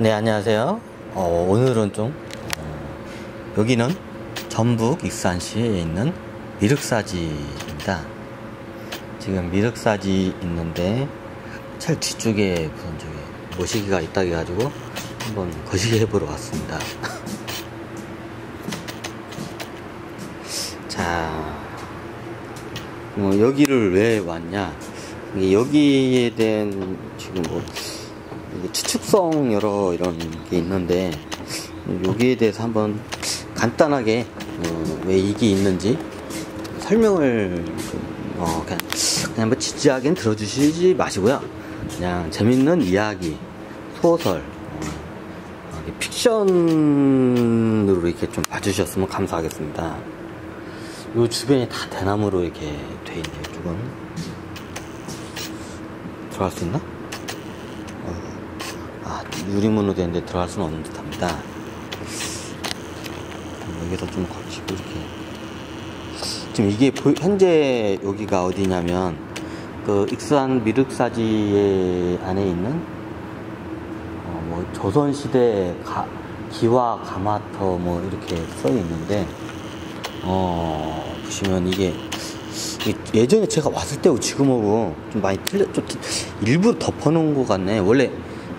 네, 안녕하세요. 오늘은 좀 여기는 전북 익산시에 있는 미륵사지입니다. 지금 미륵사지 있는데 제일 뒤쪽에 무슨 저기 모시기가 있다 해가지고 한번 거시기 해보러 왔습니다. 자, 여기를 왜 왔냐? 여기에 대한 지금 추측성 여러 이런 게 있는데, 여기에 대해서 한번 간단하게 왜 이게 있는지 설명을 그냥 뭐 진지하게는 들어주시지 마시고요. 그냥 재밌는 이야기, 소설, 픽션으로 이렇게 좀 봐주셨으면 감사하겠습니다. 요 주변이 다 대나무로 이렇게 돼 있네요. 이쪽은 들어갈 수 있나? 유리문으로 되는데 들어갈 수는 없는 듯 합니다. 여기서 좀 걸치고 이렇게. 지금 이게 현재 여기가 어디냐면 그 익산 미륵사지 안에 있는 조선시대 기와 가마터 이렇게 써 있는데, 보시면 이게 예전에 제가 왔을 때하고 지금하고 좀 많이 좀 일부러 덮어놓은 것 같네. 원래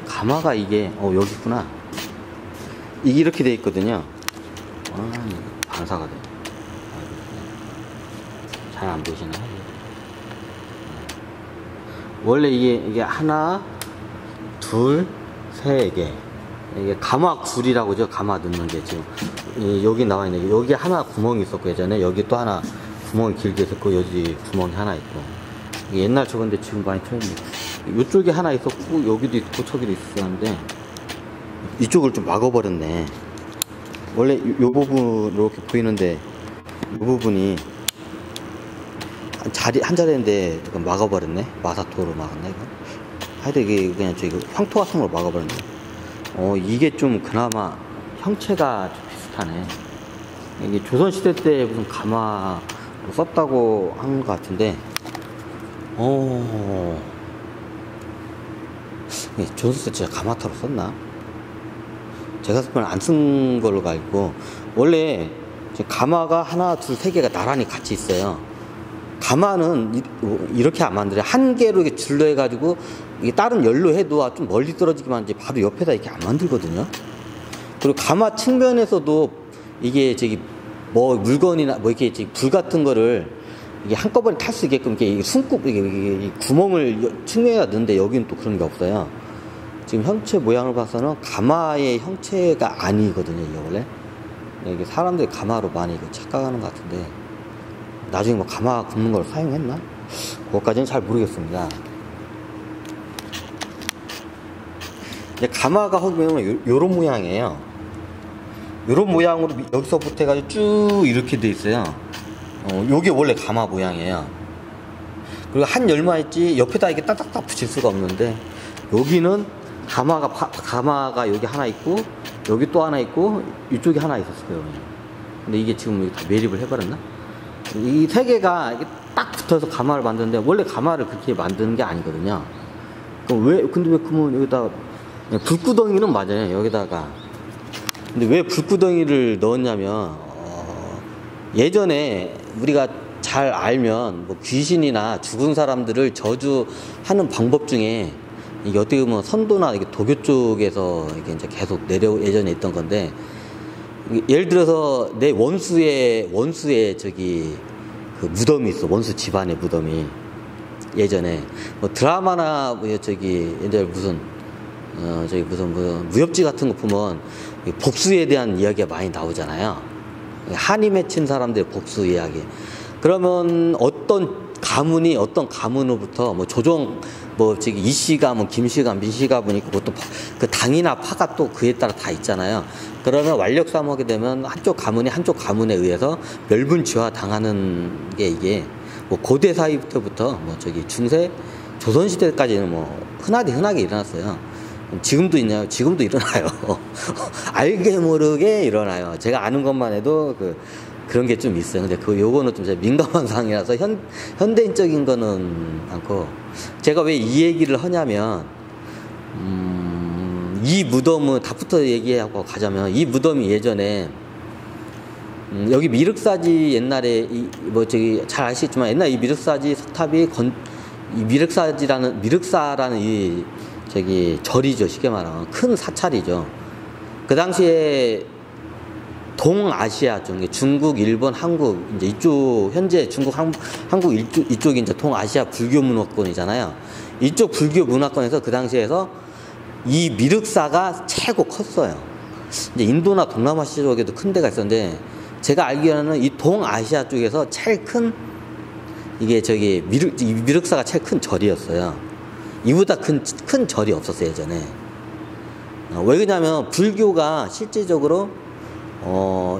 가마가 이게 여기 있구나. 이게 이렇게 돼 있거든요. 반사가 돼. 잘 안 보이시나요? 원래 이게 하나, 둘, 세 개. 이게 가마 굴이라고죠. 가마 넣는 게 지금 여기 나와 있네. 여기 하나 구멍이 있었고, 예전에 여기 또 하나 구멍이 길게 있었고, 여기 구멍이 하나 있고. 이게 옛날 저건데 지금 많이 틀렸네. 이쪽에 하나 있었고, 여기도 있고, 저기도 있었는데 이쪽을 좀 막아버렸네. 원래 요 부분 이렇게 보이는데 이 부분이 한 자리인데 막아버렸네. 마사토로 막았네. 이거 하여튼 이게 그냥 저기 황토 같은 걸 막아버렸네. 이게 좀 그나마 형체가 좀 비슷하네. 이게 조선시대 때 무슨 가마로 썼다고 한 것 같은데, 조선시대 진짜 가마터로 썼나? 제가 쓸 때는 안 쓴 걸로 알고, 원래 가마가 하나, 둘, 세 개가 나란히 같이 있어요. 가마는 이렇게 안 만들어요. 한 개로 이렇게 줄로 해가지고, 이게 다른 열로 해도 좀 멀리 떨어지기만 하지, 바로 옆에다 이렇게 안 만들거든요. 그리고 가마 측면에서도 이게 물건이나 이렇게 불 같은 거를 이게 한꺼번에 탈 수 있게끔 이게 숨굽, 이게 구멍을 측면에다 넣는데, 여기는 또 그런 게 없어요. 지금 형체 모양을 봐서는 가마의 형체가 아니거든요, 이게 원래. 이게 사람들이 가마로 많이 착각하는 것 같은데, 나중에 가마 굽는 걸 사용했나? 그것까지는 잘 모르겠습니다. 근데 가마가 보면 요런 모양이에요. 요런 모양으로 여기서부터 해가지고 쭉 이렇게 돼 있어요. 요게 원래 가마 모양이에요. 그리고 한 열만 있지 옆에다 이게 딱딱딱 붙일 수가 없는데, 여기는 가마가 여기 하나 있고, 여기 또 하나 있고, 이쪽에 하나 있었어요. 근데 이게 지금 다 매립을 해버렸나? 이 세 개가 딱 붙어서 가마를 만드는데, 원래 가마를 그렇게 만드는 게 아니거든요. 근데 왜 그러면 여기다 불구덩이는 맞아요, 여기다가. 근데 왜 불구덩이를 넣었냐면, 예전에 우리가 잘 알면 귀신이나 죽은 사람들을 저주하는 방법 중에, 이게 어떻게 보면 선도나 도교 쪽에서 이게 이제 계속 예전에 있던 건데, 예를 들어서 내 원수의 그 무덤이 있어. 원수 집안의 무덤이. 예전에 드라마나 옛날에 무슨 무협지 같은 거 보면 복수에 대한 이야기가 많이 나오잖아요. 한이 맺힌 사람들의 복수 이야기. 그러면 어떤 가문으로부터 조정 이씨가 김씨가 민씨가 보니까 그것도 그 당이나 파가 또 그에 따라 다 있잖아요. 그러면 완력 싸움하게 되면 한쪽 가문에 의해서 멸분지화 당하는 게, 이게 고대 사이부터 중세 조선시대까지는 흔하게 일어났어요. 지금도 있냐요? 지금도 일어나요. 알게 모르게 일어나요. 제가 아는 것만 해도 그런 게 좀 있어요. 근데 요거는 좀 민감한 상황이라서 현대인적인 거는 않고, 제가 왜 이 얘기를 하냐면, 이 무덤은 답부터 얘기하고 가자면, 이 무덤이 예전에 여기 미륵사지, 옛날에 뭐 저기 잘 아시겠지만 옛날 이 미륵사지 석탑이 이 미륵사라는 이 저기 절이죠. 쉽게 말하면 큰 사찰이죠. 그 당시에 동아시아 쪽, 중국, 일본, 한국, 이제 이쪽, 현재 중국, 한국 이쪽이 이제 동아시아 불교 문화권이잖아요. 이쪽 불교 문화권에서 그 당시에서 이 미륵사가 최고 컸어요. 이제 인도나 동남아시아 쪽에도 큰 데가 있었는데, 제가 알기로는 이 동아시아 쪽에서 제일 큰, 이게 저기 미륵사가 제일 큰 절이었어요. 이보다 큰 절이 없었어요, 예전에. 왜 그러냐면, 불교가 실질적으로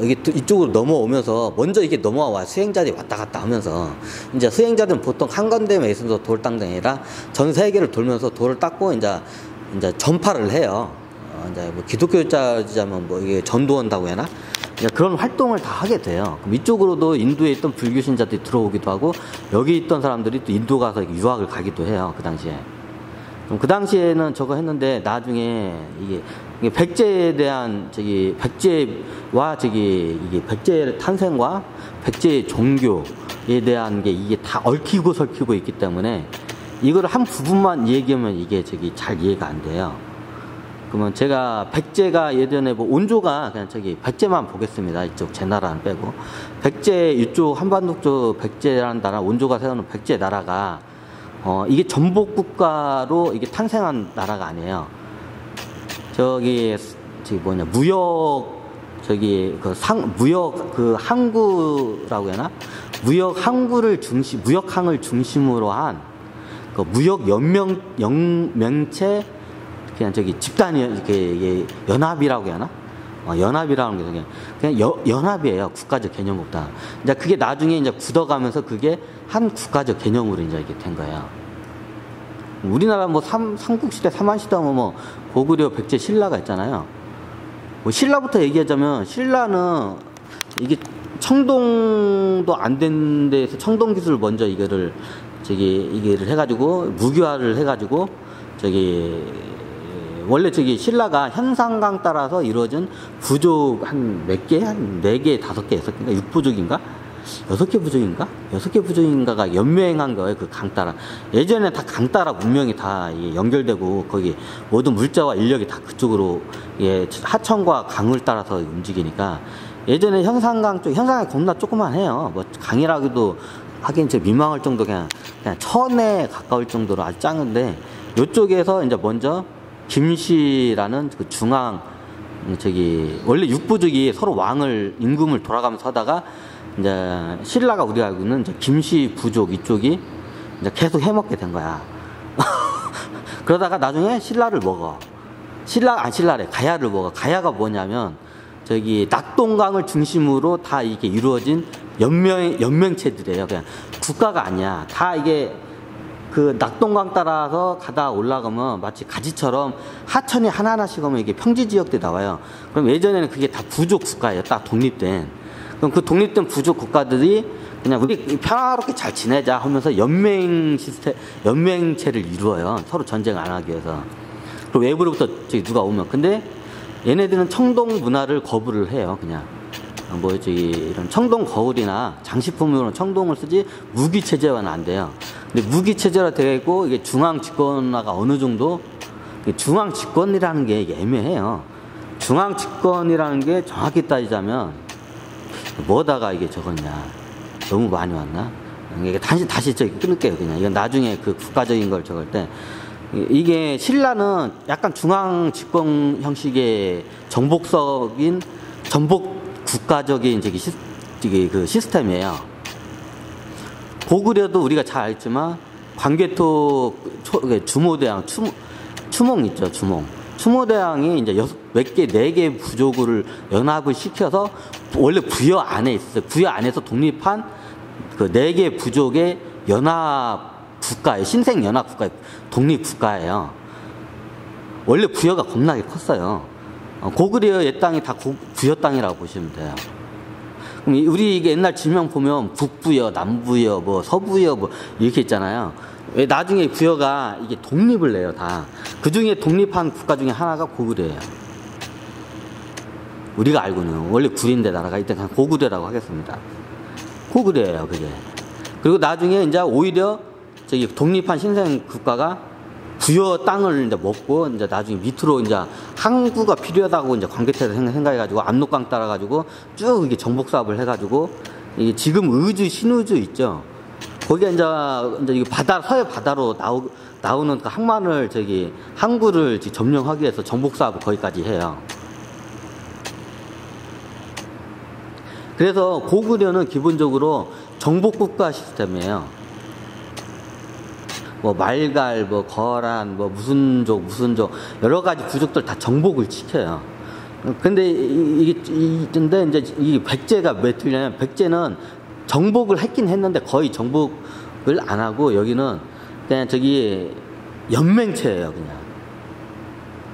이게 이쪽으로 넘어오면서 먼저 이게 넘어와 수행자들이 왔다 갔다 하면서, 이제 수행자들은 보통 한 건데에 있어서 돌 닦는 게 아니라 전 세계를 돌면서 돌을 닦고 이제 전파를 해요. 이제 뭐 기독교자면 뭐 이게 전도한다고 해나? 그런 활동을 다 하게 돼요. 그럼 이쪽으로도 인도에 있던 불교 신자들이 들어오기도 하고, 여기 있던 사람들이 또 인도 가서 유학을 가기도 해요, 그 당시에. 그럼 그 당시에는 저거 했는데, 나중에 이게 백제에 대한 백제와 이게 백제의 탄생과 백제의 종교에 대한 게 이게 다 얽히고 설키고 있기 때문에, 이거를 한 부분만 얘기하면 이게 잘 이해가 안 돼요. 그러면 제가 백제가 예전에 뭐 온조가 그냥 백제만 보겠습니다. 이쪽 제 나라는 빼고. 백제 이쪽 한반도 쪽 백제라는 나라, 온조가 세우는 백제 나라가 이게 전복국가로 이게 탄생한 나라가 아니에요. 무역 항구라고 해나? 무역항을 중심으로 한 무역 연맹체, 그냥 집단이 이렇게 연합이라고 해야 하나? 연합이라는 게 그냥 연합이에요. 국가적 개념보다. 이제 그게 나중에 이제 굳어가면서 그게 한 국가적 개념으로 이제 이렇게 된 거예요. 우리나라 뭐 삼국시대, 삼한시대 뭐 고구려, 백제, 신라가 있잖아요. 뭐 신라부터 얘기하자면, 신라는 이게 청동도 안 된 데에서 청동 기술을 먼저 이거를 해가지고 무교화를 해가지고 원래 신라가 현상강 따라서 이루어진 부족 한 몇 개? 한 4개, 5개, 6개인가? 6부족인가? 6개 부족인가? 6개 부족인가가 연맹한 거예요, 그 강 따라. 예전에 다 강 따라 문명이 다 연결되고, 거기 모든 물자와 인력이 다 그쪽으로, 하천과 강을 따라서 움직이니까, 예전에 현상강이 겁나 조그만 해요. 뭐, 강이라고도 하긴 민망할 정도, 그냥 천에 가까울 정도로 아주 작은데, 요쪽에서 이제 먼저 김씨라는 그 중앙, 원래 6부족이 서로 임금을 돌아가면서 하다가, 이제 신라가 우리가 알고 있는 김씨 부족 이쪽이 이제 계속 해먹게 된 거야. 그러다가 나중에 신라를 먹어. 가야를 먹어. 가야가 뭐냐면, 낙동강을 중심으로 다 이게 이루어진 연맹체들이에요. 그냥 국가가 아니야. 다 이게 그 낙동강 따라서 가다 올라가면 마치 가지처럼 하천이 하나하나씩 오면 이게 평지 지역들이 나와요. 그럼 예전에는 그게 다 부족 국가예요. 딱 독립된. 그럼 그 독립된 부족 국가들이 그냥 우리 평화롭게 잘 지내자 하면서 연맹체를 이루어요. 서로 전쟁 안 하기 위해서. 그리고 외부로부터 누가 오면. 근데 얘네들은 청동 문화를 거부를 해요. 그냥. 이런 청동 거울이나 장식품으로 청동을 쓰지 무기 체제화는 안 돼요. 근데 무기 체제화 되고 이게 중앙 집권화가 어느 정도, 중앙 집권이라는 게 이게 애매해요. 중앙 집권이라는 게 정확히 따지자면 뭐다가 이게 적었냐, 너무 많이 왔나? 이게 다시 끊을게요. 그냥 이건 나중에 그 국가적인 걸 적을 때, 이게 신라는 약간 중앙 집권 형식의 전복 국가적인 그 시스템이에요. 고구려도 우리가 잘 알지만 광개토 주모대왕 추몽 있죠. 추모대왕이 이제 몇 개, 4개 부족을 연합을 시켜서, 원래 부여 안에 있었어요. 부여 안에서 독립한 그 4개 부족의 연합 국가예요. 신생 연합 국가, 독립 국가예요. 원래 부여가 겁나게 컸어요. 고구려 옛 땅이 다 부여 땅이라고 보시면 돼요. 그럼 우리 이게 옛날 지명 보면 북부여, 남부여, 뭐 서부여, 뭐 이렇게 있잖아요. 왜 나중에 부여가 이게 독립을 내요, 다. 그 중에 독립한 국가 중에 하나가 고구려예요. 우리가 알고는 원래 구린데 나라가 일단 그냥 고구려라고 하겠습니다. 고구려예요, 그게. 그리고 나중에 이제 오히려 저기 독립한 신생 국가가 부여 땅을 이제 먹고 이제 나중에 밑으로 이제 항구가 필요하다고 이제 광개토에서 생각해가지고 압록강 따라가지고 쭉 이게 정복 사업을 해가지고 이게 지금 의주 신의주 있죠. 거기에 이제 이 바다 서해 바다로 나오는 그 항만을 저기 항구를 점령하기 위해서 정복 사업을 거기까지 해요. 그래서 고구려는 기본적으로 정복국가 시스템이에요. 뭐 말갈, 뭐 거란, 뭐 무슨 족 여러 가지 부족들 다 정복을 시켜요. 근데 근데 이제 이 백제가 왜 틀리냐면 백제는 정복을 했긴 했는데 거의 정복을 안 하고 여기는 그냥 저기 연맹체예요, 그냥.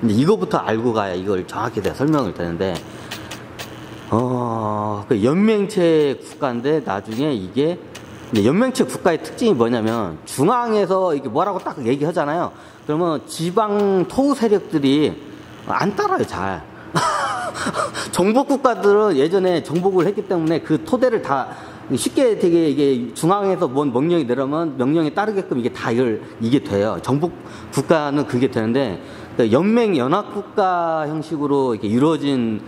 근데 이거부터 알고 가야 이걸 정확히 내가 설명을 되는데 그 연맹체 국가인데 나중에 이게 연맹체 국가의 특징이 뭐냐면 중앙에서 이게 뭐라고 딱 얘기하잖아요. 그러면 지방 토우 세력들이 안 따라요, 잘. 정복 국가들은 예전에 정복을 했기 때문에 그 토대를 다 쉽게 되게 이게 중앙에서 뭔 명령이 내려면 명령에 따르게끔 이게 다 이게 돼요. 정복 국가는 그게 되는데 연맹 연합 국가 형식으로 이렇게 이루어진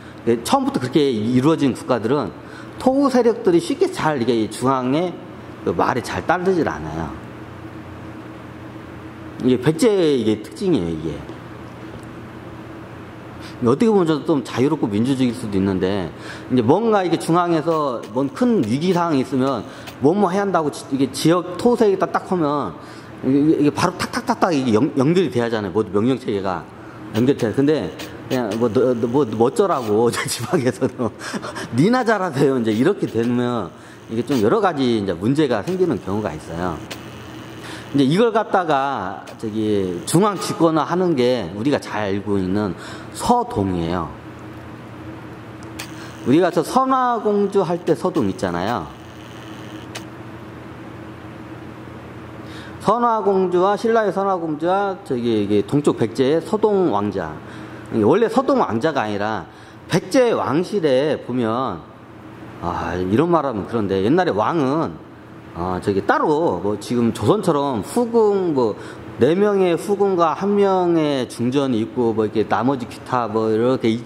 처음부터 그렇게 이루어진 국가들은 토우 세력들이 쉽게 잘 이게 중앙에 말에 잘 따르질 않아요. 이게 백제의 이게 특징이에요, 이게. 어떻게 보면 좀 자유롭고 민주주의일 수도 있는데, 이제 뭔가 이게 중앙에서 뭔 큰 위기사항이 있으면, 뭐뭐 해야 한다고 이게 지역 토세에다 딱 하면, 이게 바로 탁탁탁탁 이게 연결이 돼야 하잖아요. 모두 명령체계가 연결돼요. 근데, 그냥 뭐 어쩌라고, 지방에서는. 니나 잘하세요. 이제 이렇게 되면, 이게 좀 여러 가지 이제 문제가 생기는 경우가 있어요. 이제 이걸 갖다가 저기 중앙 집권화 하는 게 우리가 잘 알고 있는 서동이에요. 우리가 저 선화공주 할 때 서동 있잖아요. 선화공주와 신라의 선화공주와 저기 이게 동쪽 백제의 서동 왕자. 원래 서동 왕자가 아니라 백제 왕실에 보면 이런 말하면 그런데 옛날에 왕은 저기 따로 뭐 지금 조선처럼 후궁 뭐 4명의 후궁과 1명의 중전이 있고 뭐 이렇게 나머지 기타 뭐 이렇게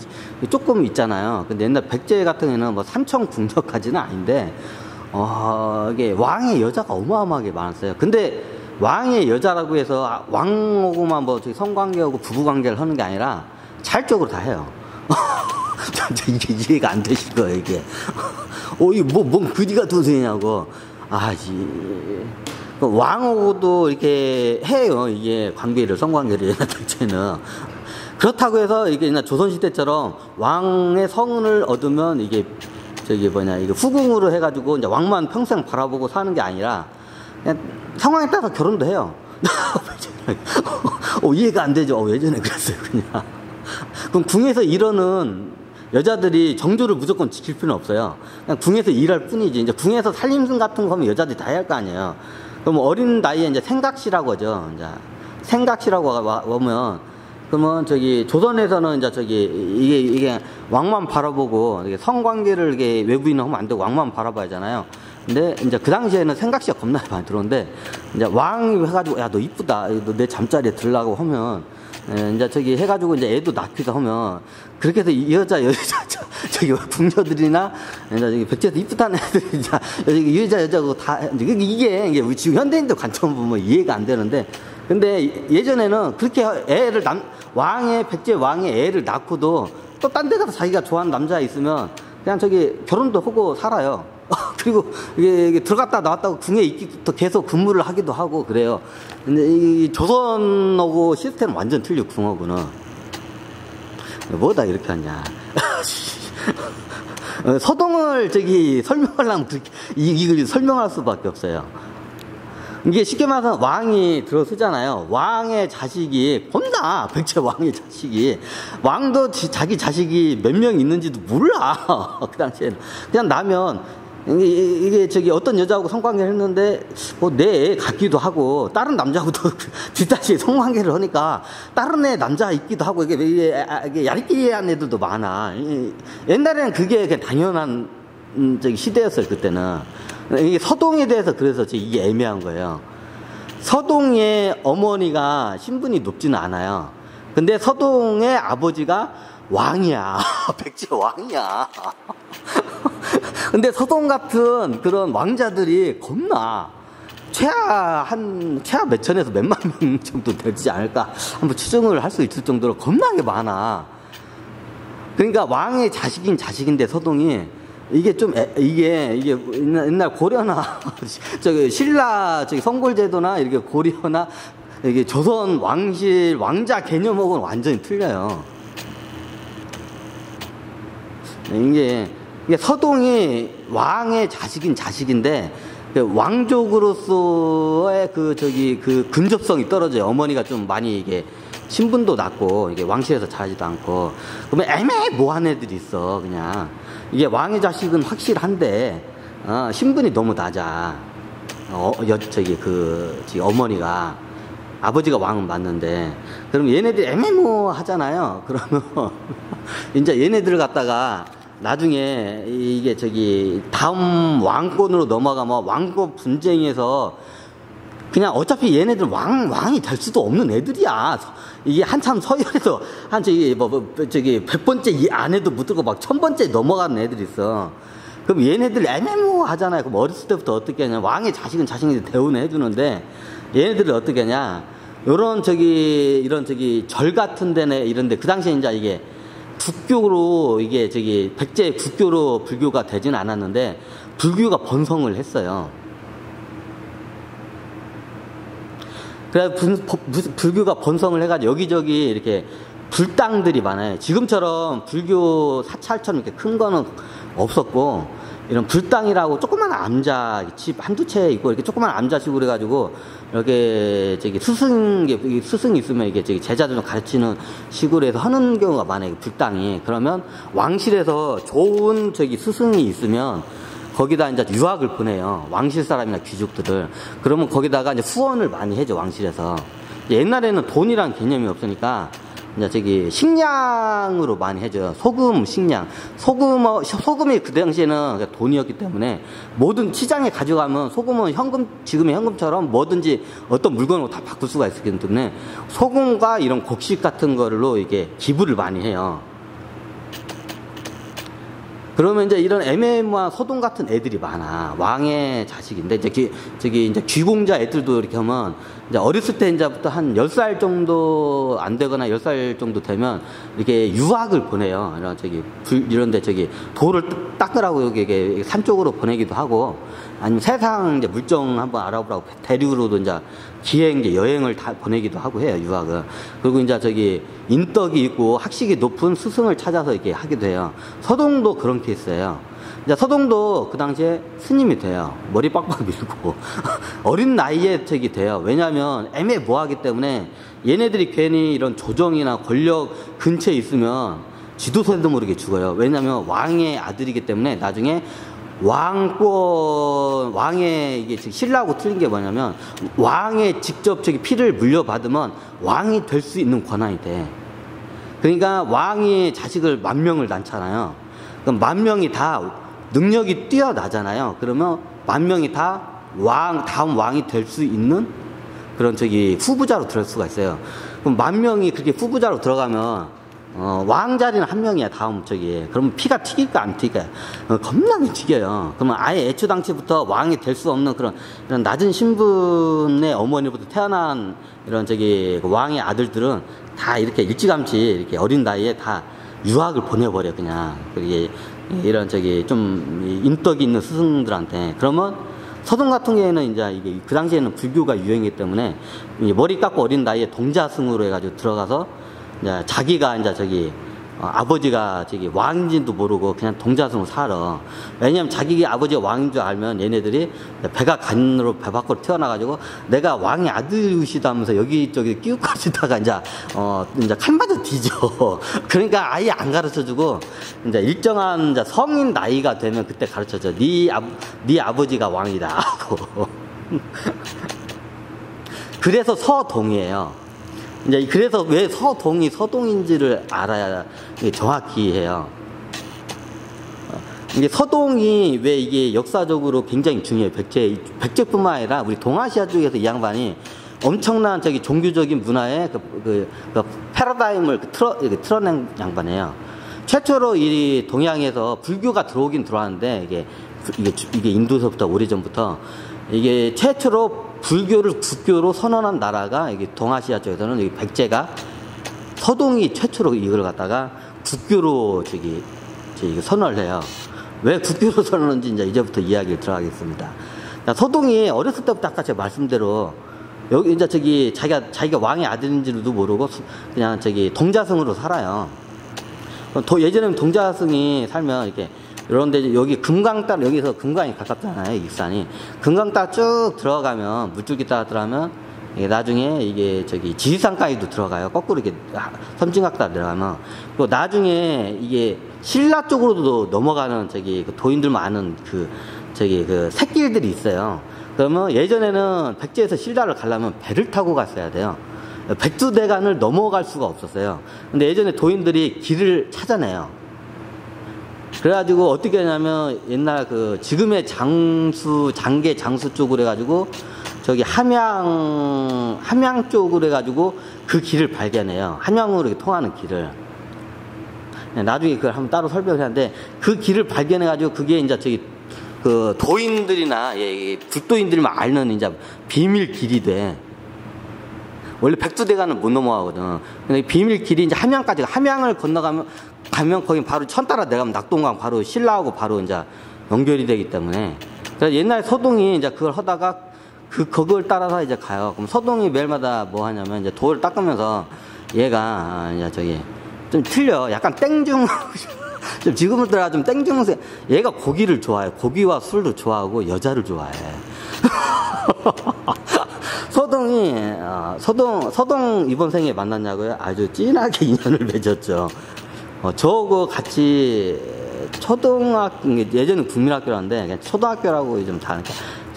조금 있잖아요. 근데 옛날 백제 같은 경우는 뭐 삼청 궁녀까지는 아닌데 이게 왕의 여자가 어마어마하게 많았어요. 근데 왕의 여자라고 해서 왕하고만 뭐 저기 성관계하고 부부관계를 하는 게 아니라 자율적으로 다 해요. 이게 이해가 안 되실 거예요, 이게. 이게 뭔 그지가 도생이냐고. 왕하고도 이렇게 해요, 이게 관계를, 성관계를, 옛날 백제는. 그렇다고 해서 이게 옛날 조선시대처럼 왕의 성을 얻으면 이게 이게 후궁으로 해가지고 이제 왕만 평생 바라보고 사는 게 아니라 그냥 상황에 따라서 결혼도 해요. 이해가 안 되죠. 예전에 그랬어요, 그냥. 그럼 궁에서 일하는 여자들이 정조를 무조건 지킬 필요는 없어요. 그냥 궁에서 일할 뿐이지. 이제 궁에서 살림승 같은 거 하면 여자들이 다 해야 할 거 아니에요. 그럼 어린 나이에 이제 생각시라고 하죠. 이제 생각시라고 하면, 그러면 저기 조선에서는 이제 이게 왕만 바라보고 이게 성관계를 이게 외부인은 하면 안 되고 왕만 바라봐야잖아요. 근데 이제 그 당시에는 생각시가 겁나 많이 들어오는데 이제 왕이 해가지고 야, 너 이쁘다. 너 내 잠자리에 들라고 하면 이제 저기 해가지고 이제 애도 낳기도 하면 그렇게 해서 이 여자 저기 궁녀들이나 이제 저기 백제에서 이쁘다는 애들이 이 여자고 다 이게 우리 지금 현대인들 관점 보면 이해가 안 되는데 근데 예전에는 그렇게 백제 왕의 애를 낳고도 또 딴 데 가서 자기가 좋아하는 남자 있으면 그냥 저기 결혼도 하고 살아요. 그리고 이게 들어갔다 나왔다고 궁에 있기부터 계속 근무를 하기도 하고 그래요. 근데 이 조선하고 시스템은 완전 틀려, 궁하고는. 뭐다 이렇게 하냐. 서동을 설명하려면 이걸 설명할 수밖에 없어요. 이게 쉽게 말해서 왕이 들어서잖아요. 왕의 자식이 겁나, 백제 왕의 자식이. 왕도 자기 자식이 몇 명 있는지도 몰라. 그 당시에는. 그냥 나면 이게 저기 어떤 여자하고 성관계를 했는데 내 애 같기도 하고 다른 남자하고도 뒷다시 성관계를 하니까 다른 애 남자 있기도 하고 이게 야리끼리한 애들도 많아. 옛날에는 그게 당연한 저기 시대였어요. 그때는. 이게 서동에 대해서 그래서 이게 애매한 거예요. 서동의 어머니가 신분이 높지는 않아요. 근데 서동의 아버지가 왕이야. 백제 왕이야. 근데 서동 같은 그런 왕자들이 겁나. 최하 몇천에서 몇만 명 정도 되지 않을까. 한번 추정을 할 수 있을 정도로 겁나게 많아. 그러니까 왕의 자식인 자식인데 서동이 이게 옛날 고려나 저기 신라 저기 성골제도나 이렇게 고려나 이게 조선 왕실 왕자 개념하고는 완전히 틀려요. 이게 서동이 왕의 자식인 자식인데 왕족으로서의 그 근접성이 떨어져요. 어머니가 좀 많이 이게 신분도 낮고 이게 왕실에서 자라지도 않고 그러면 애매모호한 애들이 있어. 그냥 이게 왕의 자식은 확실한데 신분이 너무 낮아. 어머니가 아버지가 왕은 맞는데 그럼 얘네들이 애매모호하잖아요. 그러면 이제 얘네들을 갖다가 나중에 이게 다음 왕권으로 넘어가면 왕권 분쟁에서 그냥 어차피 얘네들 왕이 될 수도 없는 애들이야. 이게 한참 서열에서 한 100번째 이 안에도 못 들고 막 1000번째 넘어가는 애들이 있어. 그럼 얘네들 애매모호하잖아요. 그럼 어렸을 때부터 어떻게 하냐. 왕의 자식은 자식인데 대우는 해주는데 얘네들을 어떻게 하냐. 이런 절 같은 데네 이런데 그 당시에 이제 이게 국교로 이게 백제 국교로 불교가 되진 않았는데 불교가 번성을 했어요. 그래서 불교가 번성을 해가지고 여기저기 이렇게 불당들이 많아요. 지금처럼 불교 사찰처럼 이렇게 큰 거는 없었고, 이런 불당이라고 조그만 암자, 집 한두 채 있고, 이렇게 조그만 암자식으로 해가지고, 이렇게 스승이 있으면 이게 제자들 가르치는 식으로 해서 하는 경우가 많아요. 불당이. 그러면 왕실에서 좋은 스승이 있으면, 거기다 이제 유학을 보내요. 왕실 사람이나 귀족들을. 그러면 거기다가 이제 후원을 많이 해줘, 왕실에서. 옛날에는 돈이란 개념이 없으니까, 이제 식량으로 많이 해줘요. 소금, 식량. 소금이 그 당시에는 돈이었기 때문에 모든 시장에 가져가면 소금은 지금의 현금처럼 뭐든지 어떤 물건으로 다 바꿀 수가 있기 때문에 소금과 이런 곡식 같은 거로 이게 기부를 많이 해요. 그러면 이제 이런 애매모호한 서동 같은 애들이 많아. 왕의 자식인데, 이제 이제 귀공자 애들도 이렇게 하면, 이제 어렸을 때 이제부터 한 10살 정도 안 되거나 10살 정도 되면, 이렇게 유학을 보내요. 이런데 돌을 닦으라고 여기 산 쪽으로 보내기도 하고, 아니면 세상 이제 물정 한번 알아보라고 대륙으로도 이제 여행을 다 보내기도 하고 해요, 유학을. 그리고 이제 인덕이 있고 학식이 높은 스승을 찾아서 이렇게 하기도 해요. 서동도 그런 케이스예요. 이제 서동도 그 당시에 스님이 돼요. 머리 빡빡 밀고. 어린 나이에 돼요. 왜냐면 애매모호하기 때문에 얘네들이 괜히 이런 조정이나 권력 근처에 있으면 지도세도 모르게 죽어요. 왜냐면 왕의 아들이기 때문에 나중에 왕의 이게 신라하고 틀린 게 뭐냐면 왕의 직접 피를 물려받으면 왕이 될 수 있는 권한이 돼. 그러니까 왕이 자식을 10,000명을 낳잖아요. 그럼 10,000명이 다 능력이 뛰어나잖아요. 그러면 10,000명이 다 다음 왕이 될 수 있는 그런 후보자로 들어갈 수가 있어요. 그럼 10,000명이 그렇게 후보자로 들어가면 왕 자리는 1명이야, 다음 그러면 피가 튀길까, 안 튀길까? 겁나게 튀겨요. 그러면 아예 애초당시부터 왕이 될 수 없는 이런 낮은 신분의 어머니부터 태어난 이런 왕의 아들들은 다 이렇게 일찌감치 이렇게 어린 나이에 다 유학을 보내버려, 그냥. 이런 좀 인덕이 있는 스승들한테. 그러면 서동 같은 경우에는 이제 그 당시에는 불교가 유행이기 때문에 머리 깎고 어린 나이에 동자승으로 해가지고 들어가서 자기가 이제 아버지가 저기 왕인지도 모르고 그냥 동자승으로 살아. 왜냐면 자기 아버지가 왕인 줄 알면 얘네들이 배가 간으로 배 밖으로 태어나가지고 내가 왕의 아들이시다 하면서 여기저기 끼우까지다가 이제 칼 맞아 뒤져. 그러니까 아예 안 가르쳐주고 이제 일정한 이제 성인 나이가 되면 그때 가르쳐줘. 네 아버지가 왕이다 하고. 그래서 서동이에요. 이제 그래서 왜 서동이 서동인지를 알아야 정확히 해요. 이게 서동이 왜 이게 역사적으로 굉장히 중요해요. 백제뿐만 아니라 우리 동아시아 쪽에서 이 양반이 엄청난 저기 종교적인 문화의 그 패러다임을 틀어낸 양반이에요. 최초로 이 동양에서 불교가 들어오긴 들어왔는데 이게 인도서부터 오래전부터 이게 최초로 불교를 국교로 선언한 나라가 이게 동아시아 쪽에서는 이 백제가 서동이 최초로 이걸 갖다가 국교로 저기 선언을 해요. 왜 국교로 선언하는지 이제부터 이야기를 들어가겠습니다. 서동이 어렸을 때부터 아까 제가 말씀대로 여기 이제 저기 자기가 왕의 아들인지도 모르고 그냥 저기 동자승으로 살아요. 예전에는 동자승이 살면 이렇게 그런데 여기 금강 따라 여기서 금강이 가깝잖아요. 익산이 금강 따라 쭉 들어가면 물줄기 따라 들어가면 나중에 이게 저기 지리산까지도 들어가요. 거꾸로 이렇게 섬진강 따라 들어가면 또 나중에 이게 신라 쪽으로도 넘어가는 저기 도인들 많은 그 샛길들이 있어요. 그러면 예전에는 백제에서 신라를 가려면 배를 타고 갔어야 돼요. 백두대간을 넘어갈 수가 없었어요. 근데 예전에 도인들이 길을 찾아내요. 그래가지고 어떻게 하냐면 옛날 지금의 장계 장수 쪽으로 해가지고 저기 함양 쪽으로 해가지고 그 길을 발견해요. 함양으로 이렇게 통하는 길을. 나중에 그걸 한번 따로 설명을 하는데 그 길을 발견해가지고 그게 이제 저기 도인들이나 불도인들만 알는 이제 비밀 길이 돼. 원래 백두대간은 못 넘어가거든. 근데 비밀 길이 이제 함양까지 함양을 건너가면 거기 바로 천 따라 내가면 낙동강 바로 신라하고 바로 이제 연결이 되기 때문에. 그래서 옛날 서동이 이제 그걸 하다가 그걸 따라서 이제 가요. 그럼 서동이 매일마다 뭐 하냐면 이제 돌을 닦으면서 얘가 이제 저기 좀 틀려. 약간 땡중. 좀 지금은 들어 좀 땡중세. 얘가 고기를 좋아해. 고기와 술도 좋아하고 여자를 좋아해. 서동 이번 생에 만났냐고요? 아주 진하게 인연을 맺었죠. 저거 같이 예전에 국민학교라는데 그냥 초등학교라고 요즘 다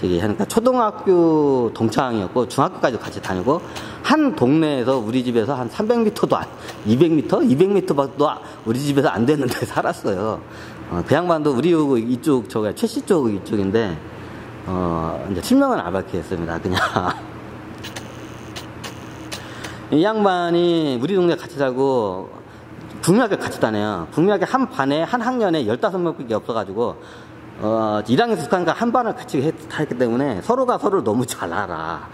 저기 하니까 초등학교 동창이었고 중학교까지 같이 다니고 한 동네에서 우리 집에서 한 300m도 200m도 우리 집에서 안 됐는데 살았어요. 그 양반도 우리 이쪽 최씨 쪽 이쪽인데 이제 실명은 안 밝히겠습니다. 그냥 이 양반이 우리 동네 같이 살고 국민학교 같이 다녀요. 국민학교 한 반에 한 학년에 15명밖에 없어가지고 1학년 숙학과 한 반을 같이 했기 때문에 서로가 서로를 너무 잘 알아.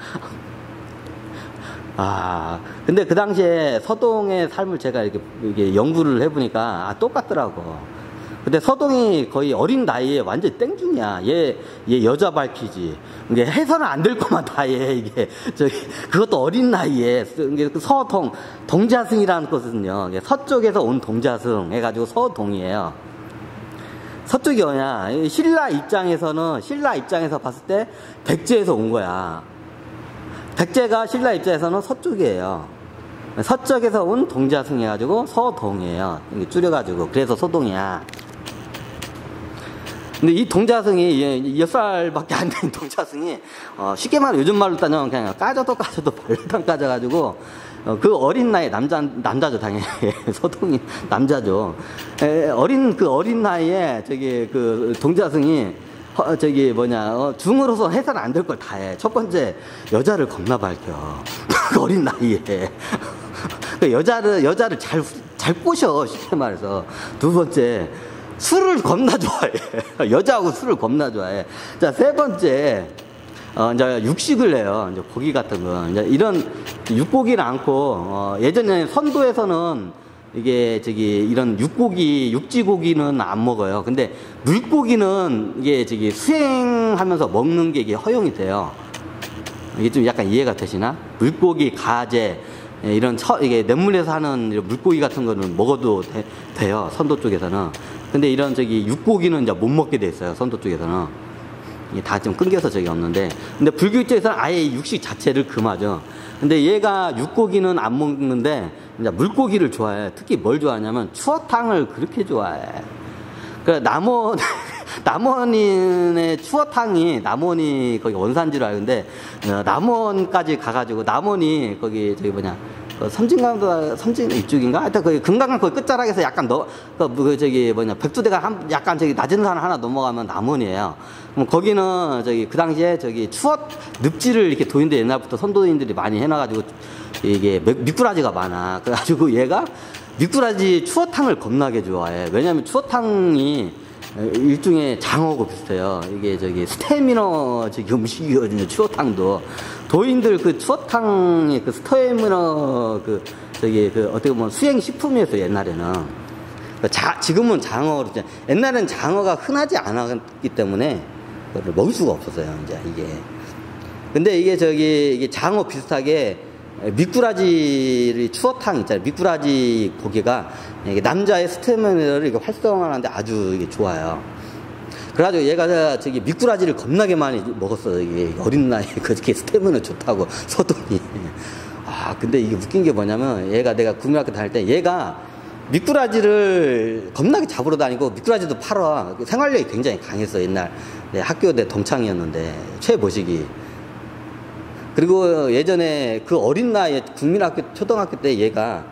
근데 그 당시에 서동의 삶을 제가 이렇게 연구를 해보니까 똑같더라고. 근데 서동이 거의 어린 나이에 완전 땡중이야. 얘 여자 밝히지. 이게 해서는 안 될 것만 다 해. 이게 그것도 어린 나이에 동자승이라는 것은요. 서쪽에서 온 동자승 해가지고 서동이에요. 서쪽이 뭐냐? 신라 입장에서 봤을 때 백제에서 온 거야. 백제가 신라 입장에서는 서쪽이에요. 서쪽에서 온 동자승 해가지고 서동이에요. 이게 줄여가지고 그래서 서동이야. 근데 이 동자승이 10살밖에 안 된 동자승이 쉽게 말해 요즘 말로 따지면 그냥 까져도 발레당 까져가지고 그 어린 나이에 남자죠 당연히 서동이 남자죠. 어린 나이에 동자승이 중으로서 해서는 안 될 걸 다 해. 첫 번째 여자를 겁나 밝혀. 어린 나이에 여자를 잘 꼬셔 쉽게 말해서. 두 번째 술을 겁나 좋아해. 여자하고 술을 겁나 좋아해. 자, 세 번째, 이제 육식을 해요. 이제 고기 같은 거. 이제 이런 육고기는 않고, 예전에 선도에서는 이게 이런 육지고기는 안 먹어요. 근데 물고기는 이게 수행하면서 먹는 게 이게 허용이 돼요. 이게 좀 약간 이해가 되시나? 물고기, 가재, 예, 이게 냇물에서 하는 이런 물고기 같은 거는 먹어도 돼요. 선도 쪽에서는. 근데 이런 육고기는 이제 못 먹게 돼 있어요. 선도 쪽에서는. 이게 다 좀 끊겨서 저기 없는데. 근데 불교 입장에서는 아예 육식 자체를 금하죠. 근데 얘가 육고기는 안 먹는데 이제 물고기를 좋아해. 특히 뭘 좋아하냐면 추어탕을 그렇게 좋아해. 남원인의 추어탕이, 남원이 거기 원산지로 알는데, 남원까지 가가지고, 남원이 거기, 섬진강도, 섬진 이쪽인가? 하여튼 거기 금강강 거기 끝자락에서 약간 백두대가 약간 낮은 산 하나 넘어가면 남원이에요. 그럼 거기는 그 당시에 늪지를 이렇게 도인들 옛날부터 선도인들이 많이 해놔가지고, 이게 미꾸라지가 많아. 그래가지고 얘가 미꾸라지 추어탕을 겁나게 좋아해. 왜냐면 추어탕이 일종의 장어하고 비슷해요. 이게 스테미너 음식이거든요. 추어탕도. 도인들 그 추어탕이 그 스테미너 어떻게 보면 수행 식품이었어요. 옛날에는. 지금은 장어로. 옛날엔 장어가 흔하지 않았기 때문에 그걸 먹을 수가 없었어요. 이제 이게. 근데 이게 장어 비슷하게 미꾸라지 추어탕 있잖아요. 미꾸라지 고기가 남자의 스테미너를 활성화하는데 아주 이게 좋아요. 그래가지고 얘가 미꾸라지를 겁나게 많이 먹었어요. 이게 어린 나이에 그렇게 스테미너 좋다고 서동이. 근데 이게 웃긴 게 뭐냐면 내가 국민학교 다닐 때 얘가 미꾸라지를 겁나게 잡으러 다니고 미꾸라지도 팔아. 생활력이 굉장히 강했어. 옛날 학교 내 동창이었는데 최보식이. 그리고 예전에 그 어린 나이에 국민학교 초등학교 때 얘가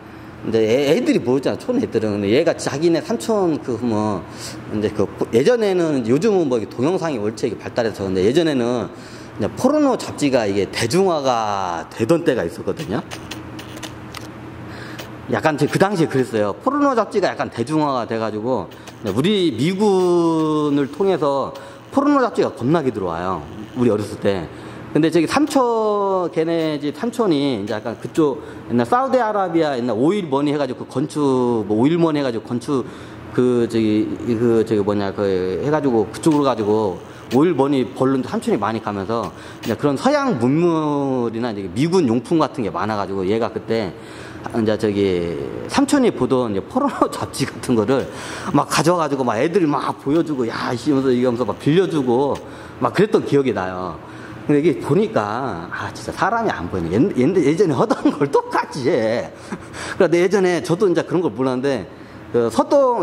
이제 애들이 모였잖아. 촌 애들은. 근데 얘가 자기네 삼촌 이제 예전에는 요즘은 동영상이 월체 발달해서 근데 예전에는 이제 포르노 잡지가 이게 대중화가 되던 때가 있었거든요. 약간 그 당시에 그랬어요. 포르노 잡지가 약간 대중화가 돼가지고 우리 미군을 통해서 포르노 잡지가 겁나게 들어와요. 우리 어렸을 때. 근데 걔네 집 삼촌이 이제 약간 그쪽 옛날 사우디아라비아 옛날 오일머니 해가지고 오일머니 해가지고 해가지고 그쪽으로 가지고 오일머니 벌룬 삼촌이 많이 가면서 이제 그런 서양 문물이나 이제 미군 용품 같은 게 많아가지고 얘가 그때 이제 삼촌이 보던 이제 포르노 잡지 같은 거를 막 가져와가지고 막 애들이 막 보여주고 야 이러면서 막 빌려주고 막 그랬던 기억이 나요. 근데 이게 보니까, 진짜 사람이 안 보이네. 예전에 하던 걸 똑같이 해. 그러니까 예전에 저도 이제 그런 걸 몰랐는데,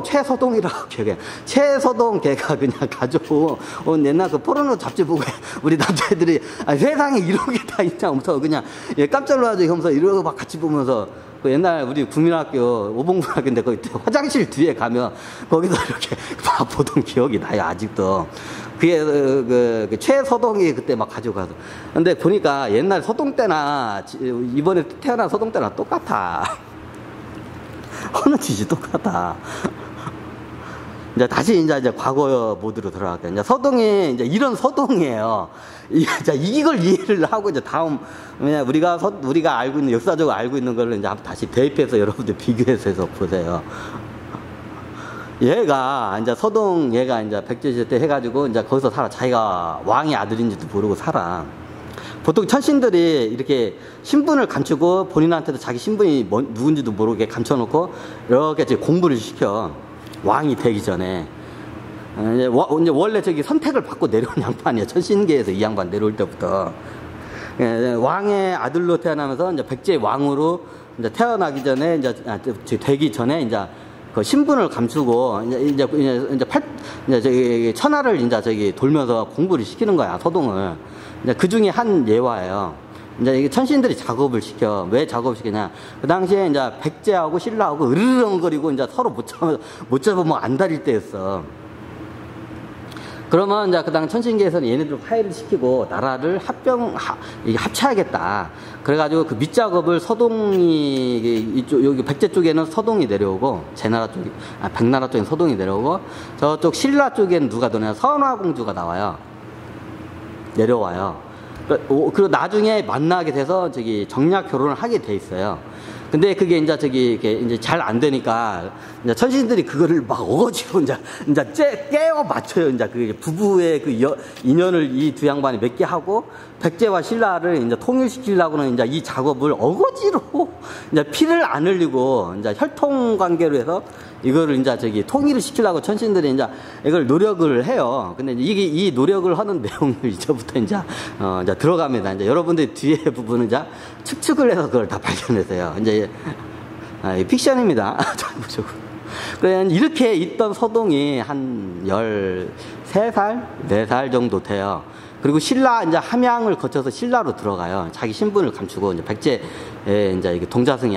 최서동이라고 기억해. 최서동 걔가 그냥 가져온 옛날 포르노 잡지 보고 우리 남자애들이, 세상에 이런 게 다 있냐 하면서 그냥 깜짝 놀라가지고 하면서 이러고 막 같이 보면서 옛날 우리 국민학교, 오봉국학교인데 거기 화장실 뒤에 가면 거기서 이렇게 막 보던 기억이 나요, 아직도. 그게 최서동이 그때 막 가져가서. 근데 보니까 옛날 서동 때나 이번에 태어난 서동 때나 똑같아. 하는 짓이 똑같아. 이제 다시 이제 과거 모드로 들어갈게요. 이제 서동이 이제 이런 서동이에요. 이걸 이해를 하고 이제 다음 우리가 알고 있는 역사적으로 알고 있는 걸 이제 한번 다시 대입해서 여러분들 비교해서 보세요. 얘가 이제 얘가 이제 백제시대 때 해가지고 이제 거기서 살아. 자기가 왕의 아들인지도 모르고 살아. 보통 천신들이 이렇게 신분을 감추고 본인한테도 자기 신분이 누군지도 모르게 감춰놓고 이렇게 공부를 시켜. 왕이 되기 전에. 이제 원래 선택을 받고 내려온 양반이야. 천신계에서 이 양반 내려올 때부터. 왕의 아들로 태어나면서 이제 백제 왕으로 이제 태어나기 전에 이제 되기 전에 이제 그 신분을 감추고 이제 천하를 이제 돌면서 공부를 시키는 거야. 서동을. 이제 그 중에 한 예화예요. 이제 이게 천신들이 작업을 시켜. 왜 작업을 시키냐? 그 당시에 이제 백제하고 신라하고 으르렁거리고 이제 서로 못 잡으면 안달일 때였어. 그러면 이제 그 당 천신계에서는 얘네들 화해를 시키고 나라를 합쳐야겠다. 그래가지고 그 밑작업을 서동이 여기 백제 쪽에는 서동이 내려오고 백나라 쪽엔 서동이 내려오고 저쪽 신라 쪽엔 누가 도냐? 선화공주가 나와요. 내려와요. 그리고 나중에 만나게 돼서 정략 결혼을 하게 돼 있어요. 근데 그게 이제 이제 잘 안 되니까 이제 천신들이 그거를 막 어거지로 이제 깨워 맞춰요. 이제 그 부부의 그 인연을 이 두 양반이 맺게 하고 백제와 신라를 이제 통일시키려고는 이제 이 작업을 어거지로 이제 피를 안 흘리고 이제 혈통 관계로 해서 이거를 이제 통일을 시키려고 천신들이 이제 이걸 노력을 해요. 근데 이게 이 노력을 하는 내용을 이제부터 이제 들어갑니다. 이제 여러분들 뒤에 부분은 이제 측측을 해서 그걸 다 발견해서요. 이제 픽션입니다. 잘 보시고. 그래 이렇게 있던 서동이 한 13살, 4살 정도 돼요. 그리고 신라 이제 함양을 거쳐서 신라로 들어가요. 자기 신분을 감추고 이제 백제의 이제 이게 동자승이